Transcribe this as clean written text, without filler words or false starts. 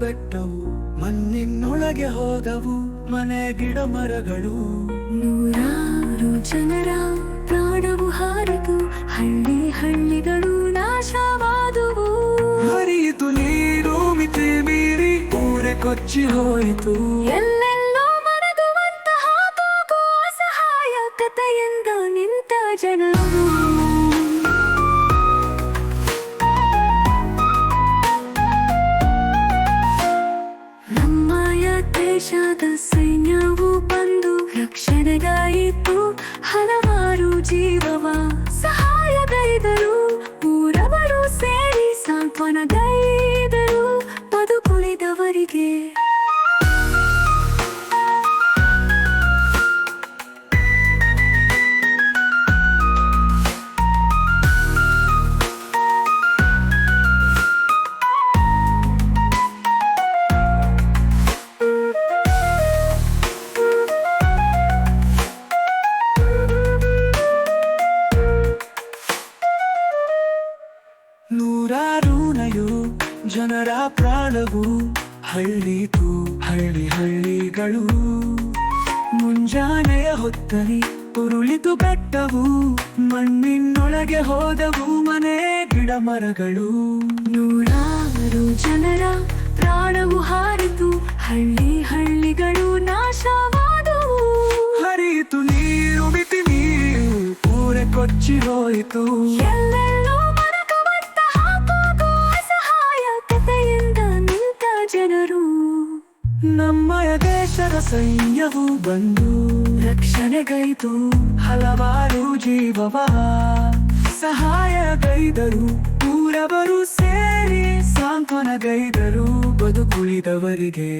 ಬೆಟ್ಟವು ಮಣ್ಣಿನೊಳಗೆ ಹೋದವು, ಮನೆ ಗಿಡ ಮರಗಳು. ನೂರಾರು ಜನರ ಪ್ರಾಣವು ಹಾರಿತು, ಹಳ್ಳಿ ಹಳ್ಳಿಗಳು ನಾಶವಾದುವು. ಹರಿಯಿತು ನೀರು ಮಿತಿ ಮೀರಿ ಊರೆ ಕೊಚ್ಚಿ ಹೋಯಿತು. ಎಲ್ಲೆಲ್ಲೋ ಮನಗುವಂತಹ ಕೂಗು, ಅಸಹಾಯಕತೆಯಿಂದ ನಿಂತ ಜನರು. ನಮ್ಮಯ ದೇಶದ ಸೈನ್ಯವು ಬಂದು ರಕ್ಷಣೆಗಾಯಿತು, ಹಲವಾರು ಜೀವವ ಸಹಾಯಗೈದರು. ಊರವರು ಸೇರಿ ಸಾಂತ್ವನಗೈದರು ಬದುಕುಳಿದವರಿಗೆ. ನೂರಾರು ನಯು ಜನರ ಪ್ರಾಣವು ಹಳ್ಳಿತು, ಹಳ್ಳಿ ಹಳ್ಳಿಗಳು. ಮುಂಜಾನೆಯ ಹೊತ್ತಲಿ ಉರುಳಿತು ಬೆಟ್ಟವು, ಮಣ್ಣಿನೊಳಗೆ ಹೋದವು ಮನೆ ಗಿಡ ಮರಗಳು. ನೂರಾರು ಜನರ ಪ್ರಾಣವು ಹಾರಿತು, ಹಳ್ಳಿ ಹಳ್ಳಿಗಳು ನಾಶವಾದವು. ಹರಿಯಿತು ನೀರು ಮಿತಿ ನೀರು ಊರೆ ಕೊಚ್ಚಿ ಹೋಯಿತು. ಎಲ್ಲೆಲ್ಲೋ ಮನಗುವಂತಹ ಕೂಗು, ಅಸಹಾಯಕತೆಯಿಂದ ನಿಂತ ಜನರು. ನಮ್ಮಯ ದೇಶದ ಸೈನ್ಯವು ಬಂದು ರಕ್ಷಣೆಗೈದು ಹಲವಾರು ಜೀವವ ಸಹಾಯಗೈದರು. ಊರವರು ಸೇರಿ ಸಾಂತ್ವನಗೈದರು ಬದುಕುಳಿದವರಿಗೆ.